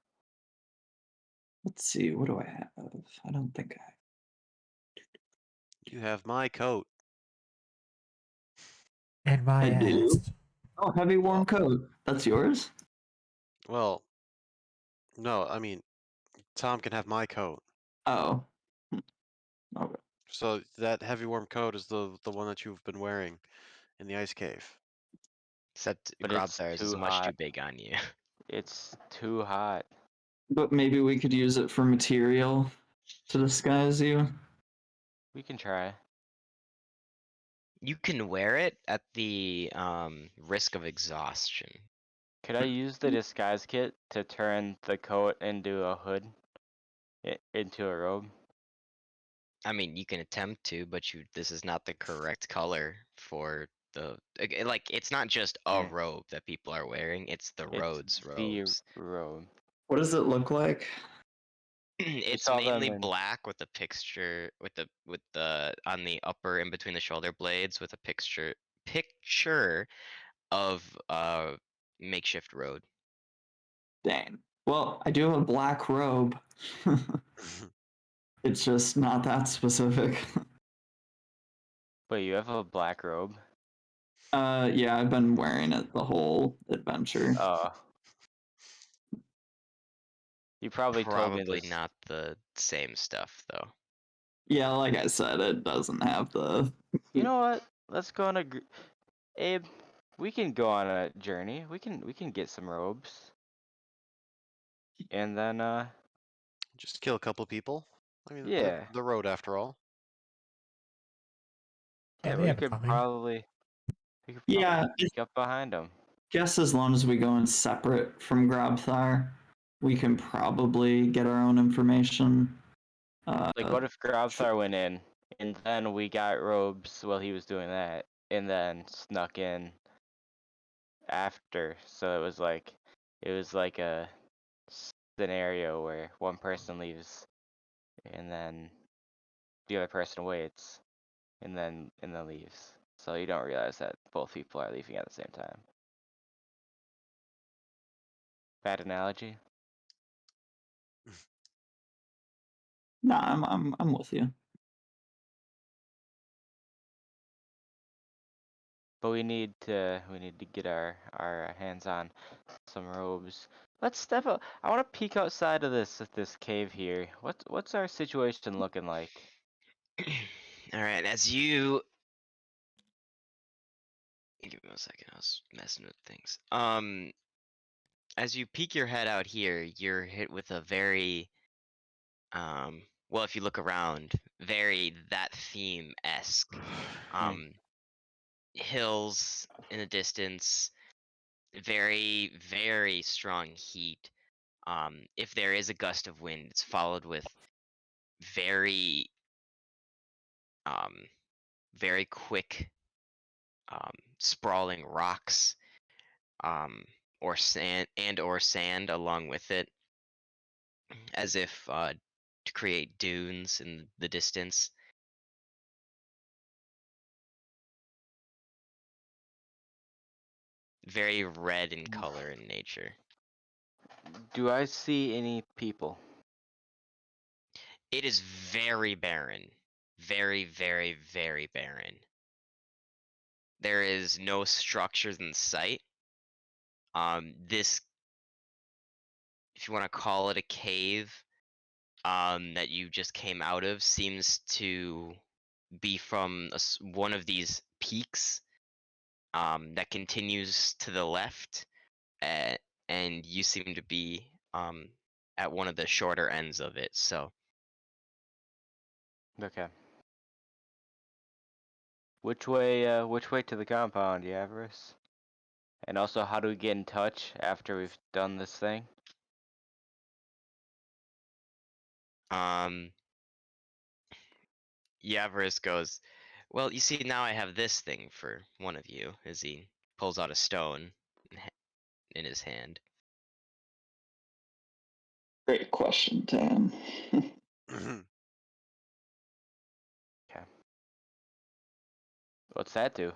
Let's see, what do I have? I don't think I. You have my coat. And my I do. ass. Oh, heavy warm Well, coat. That's yours? well, no, I mean, Tom can have my coat. Oh. Okay. So that heavy warm coat is the one that you've been wearing in the ice cave. Except But it's Grobthar's is too much too hot. big on you. It's too hot. But maybe we could use it for material to disguise you. We can try. You can wear it at the risk of exhaustion. Could I use the disguise kit to turn the coat into a hood? Into a robe? I mean, you can attempt to, but this is not the correct color for like it's not just a Mm. robe that people are wearing, it's the It's Rhodes the robes. robe. What does it look like? We It's saw them mainly in. black with a picture with the on the upper in between the shoulder blades with a picture of makeshift road. Dang. Well, I do have a black robe. It's just not that specific. Wait, you have a black robe? Yeah, I've been wearing it the whole adventure. Oh. You probably told me Probably this. not the same stuff though. Yeah, like I said, it doesn't have the. You know what? Let's go on a. Abe, we can go on a journey. We can get some robes. And then Just kill a couple people. I mean, yeah. the road after all. Yeah, Yeah, they we have it could coming. probably Yeah, sneak up behind them. guess as long as we go in separate from Grabthar, we can probably get our own information. Like what if Grabthar went in and then we got robes while he was doing that and then snuck in after. So it was like a scenario where one person leaves and then the other person waits and then leaves. So you don't realize that both people are leaving at the same time. Bad analogy? Nah, I'm with you. But we need to get our hands on some robes. Let's step up. I want to peek outside of this cave here. What's our situation looking like? All right, as you give me 1 second, I was messing with things. As you peek your head out here, you're hit with a very well, if you look around, very that theme esque. Hmm. Hills in the distance, very very strong heat. If there is a gust of wind, it's followed with very um very quick sprawling rocks, um or sand along with it, as if to create dunes in the distance. Very red in color in nature. Do I see any people? It is very barren. Very, very, very barren. There is no structures in sight. This, if you want to call it a cave, that you just came out of, seems to be from one of these peaks, that continues to the left, uh, and you seem to be at one of the shorter ends of it. So Okay. Which way to the compound, Yavris? And also, how do we get in touch after we've done this thing? um, Yavris goes, "Well, you see, now I have this thing for one of you," as he pulls out a stone in his hand. Great question, Dan. Okay. What's that do?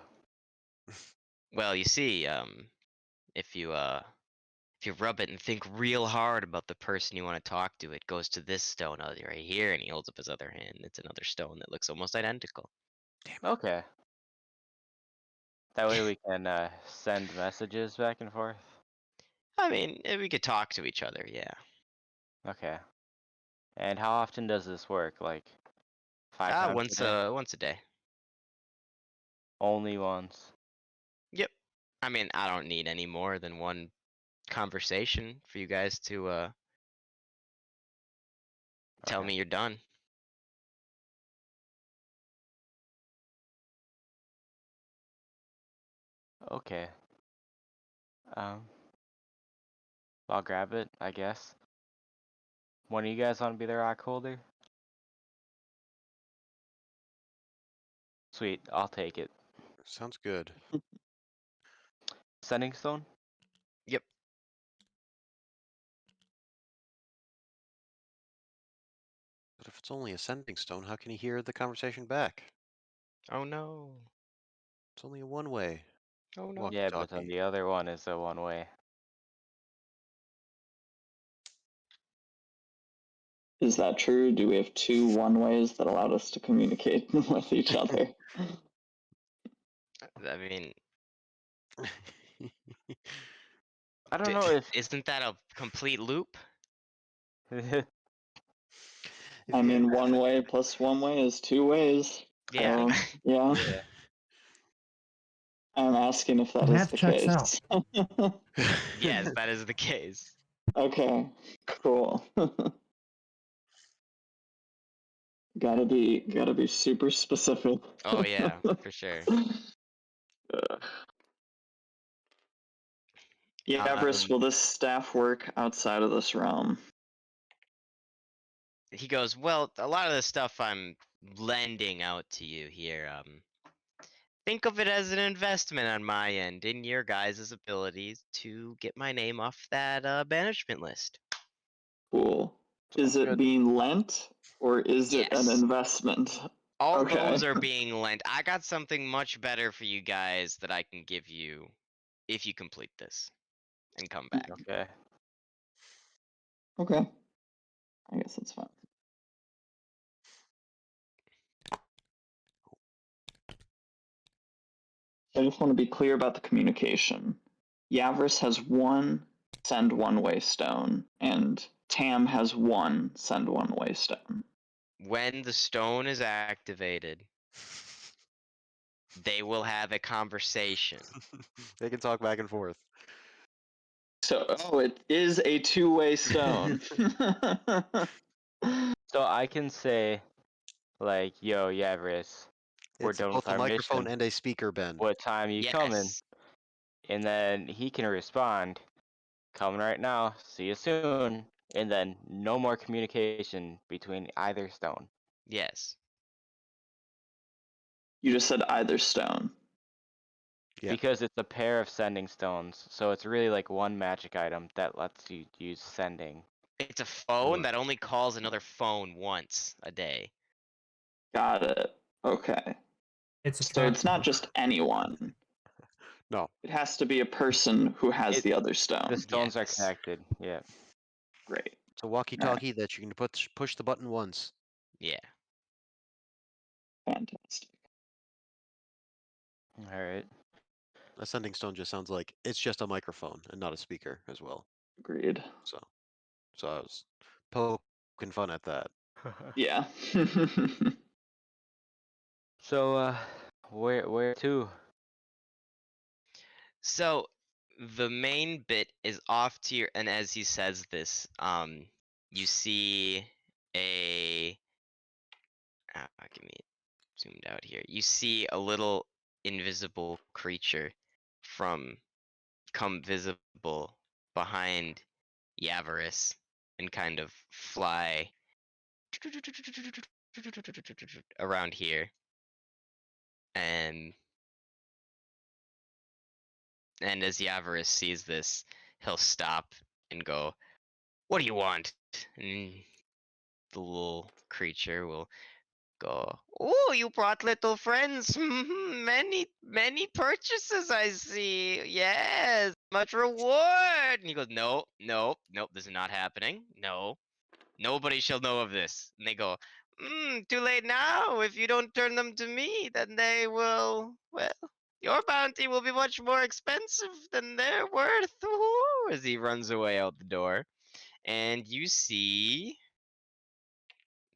Well, you see, if you rub it and think real hard about the person you want to talk to, it goes to this stone right here, and he holds up his other hand. It's another stone that looks almost identical. Okay. That way we can send messages back and forth. I mean, we could talk to each other, yeah. Okay. And how often does this work? Like 5 times a day? Once a day. Only once. Yep. I mean, I don't need any more than one conversation for you guys to tell Okay. me you're done. Okay. I'll grab it, I guess. One of you guys want to be the rock holder? Sweet, I'll take it. Sounds good. Sending stone? Yep. But if it's only a sending stone, how can he hear the conversation back? Oh no. It's only a one-way Oh no. Yeah, but then walkie-talkie. the other one is a one-way. Is that true? Do we have two one-ways that allowed us to communicate with each other? I mean, I don't know if isn't that a complete loop? If I you- mean, one way plus one way is two ways. Yeah. So, yeah, yeah. I'm asking if that The is math the checks case. Yes, that is the case. Okay, cool. Gotta be super specific. Oh yeah, for sure. Yeah, Everest, will this staff work outside of this realm? He goes, well, a lot of the stuff I'm lending out to you here, think of it as an investment on my end in your guys' abilities to get my name off that banishment list. Cool. Is Sounds it good. being lent or is it an Yes. investment? All Okay. those are being lent. I got something much better for you guys that I can give you if you complete this and come back. Okay. Okay. I guess that's fine. I just want to be clear about the communication. Yavris has one send one way stone, and Tam has one send one way stone. When the stone is activated, they will have a conversation. They can talk back and forth. So, oh, it is a two-way stone. So I can say, like, yo, Yavris, we're It's done with both a our microphone mission. and a speaker, Ben. What time you coming? Yes. And then he can respond, coming right now, see you soon. And then no more communication between either stone. Yes. You just said either stone. Yeah. Because it's a pair of sending stones. So it's really like one magic item that lets you use sending. It's a phone Right. that only calls another phone once a day. Got it. Okay. It's a So it's not capsule. just anyone. No. It has to be a person who has the other The stone. stones are Yes. connected. Yeah. Great. It's a walkie-talkie that you can push the button once. Yeah. Fantastic. All right. A sending stone just sounds like it's just a microphone and not a speaker as well. Agreed. So I was poking fun at that. Yeah. So where to? So the main bit is off to your, and as he says this, you see a give me it zoomed out here. You see a little invisible creature come visible behind Yavaris and kind of fly around here. And as Yavaris sees this, he'll stop and go, "What do you want?" And the little creature will go, "Oh, you brought little friends. Many, many purchases I see. Yes, much reward. And he goes, no, no, nope, this is not happening. No, nobody shall know of this. And they go, too late now. If you don't turn them to me, then they will, well, your bounty will be much more expensive than they're worth. Woo-hoo, as he runs away out the door. And you see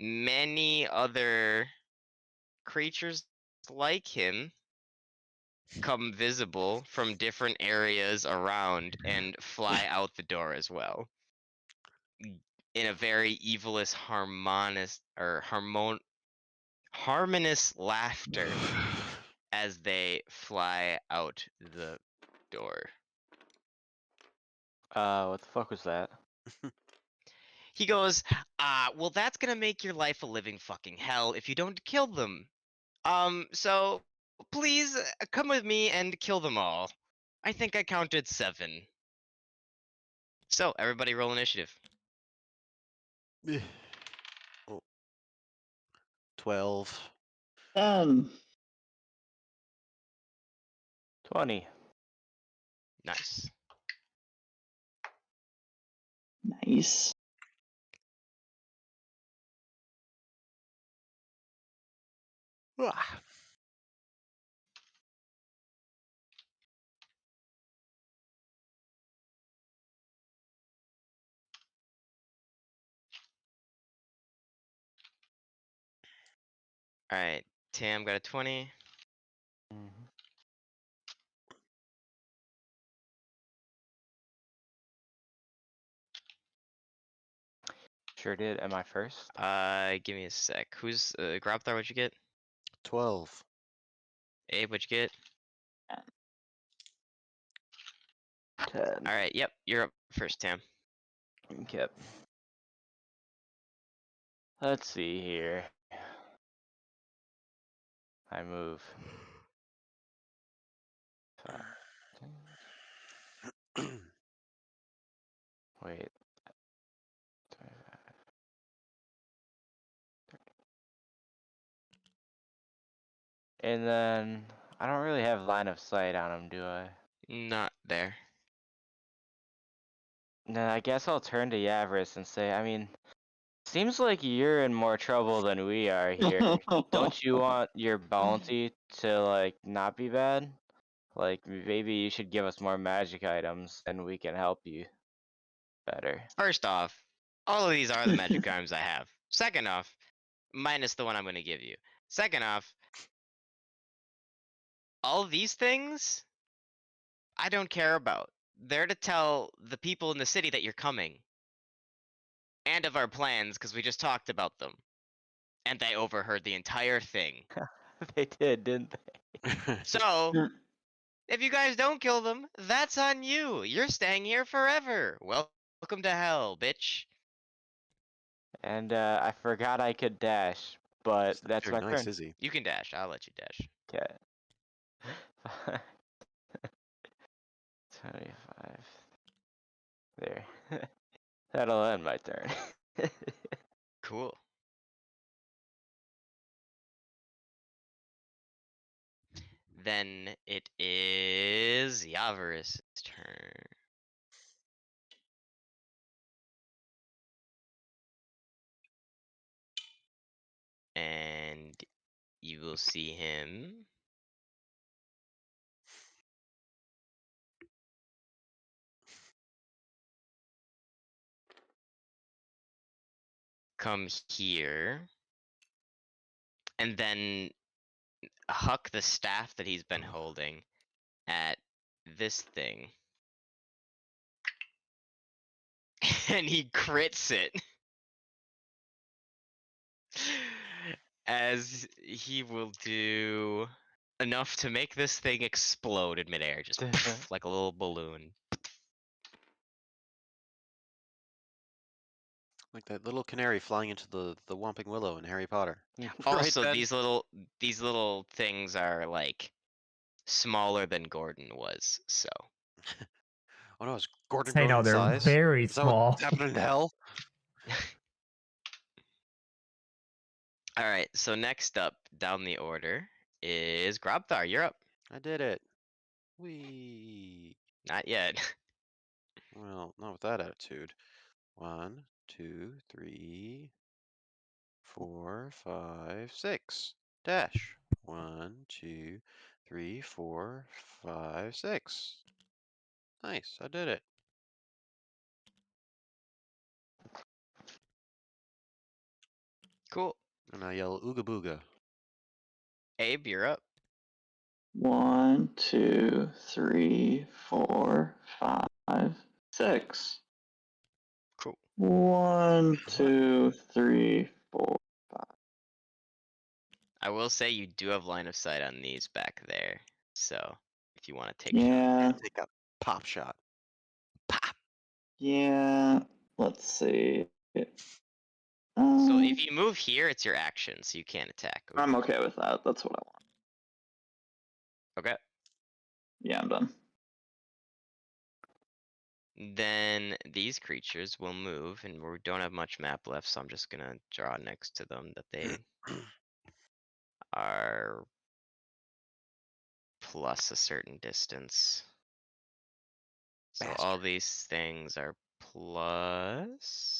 many other creatures like him come visible from different areas around and fly out the door as well in a very evilous harmonious laughter as they fly out the door. What the fuck was that? He goes, well, that's gonna make your life a living fucking hell if you don't kill them. So please come with me and kill them all. I think I counted 7. So everybody roll initiative. Oh, 12. 10. 20. Nice. Nice. Ah. All right, Tam got a 20. Mhm. Sure did. Am I first? Give me a sec. Who's Grobthar? What'd you get? 12. Abe, what'd you get? 10. All right, yep, you're up first, Tam. Okay. Let's see here. I move 5. 10. Wait. 25. And then I don't really have line of sight on him, do I? Not there. Then I guess I'll turn to Yavris and say, I mean, seems like you're in more trouble than we are here. Don't you want your bounty to, like, not be bad? Like, maybe you should give us more magic items and we can help you better. First off, all of these are the magic items I have. Second off, minus the one I'm going to give you. Second off, all of these things I don't care about. They're to tell the people in the city that you're coming. And of our plans, because we just talked about them. And they overheard the entire thing. They did, didn't they? So, if you guys don't kill them, that's on you. You're staying here forever. Welcome to hell, bitch. And I forgot I could dash, but He's not that's very my nice, turn. is he? You can dash. I'll let you dash. Okay. 25. There. That'll end my turn. Cool. Then it is Yavaris' turn. And you will see him come here and then huck the staff that he's been holding at this thing. And he crits it. As he will do enough to make this thing explode in midair, just like a little balloon. Like that little canary flying into the Whomping Willow in Harry Potter. Right, Also, Ben? these little things are like smaller than Gordon was, so. Oh no, is Gordon Say growing no, in they're size? very Is that small. what's happening in hell? Alright, so next up down the order is Grobthar. You're up. I did it. Wee. Not yet. Well, not with that attitude. 1, 2, 3, 4, 5, 6. Dash. 1, 2, 3, 4, 5, 6. Nice, I did it. Cool. And I yell ooga booga. Abe, you're up. 1, 2, 3, 4, 5, 6. Cool. 1, 2, 3, 4. I will say you do have line of sight on these back there. So if you want to take shots. Yeah, Take a pop shot. Pop. yeah. Let's see. So Um, if you move here, it's your action, so you can't attack. I'm okay with that. That's what I want. Okay. Yeah, I'm done. Then these creatures will move, and we don't have much map left, so I'm just gonna draw next to them that they are plus a certain distance. So all Bastard. these things are plus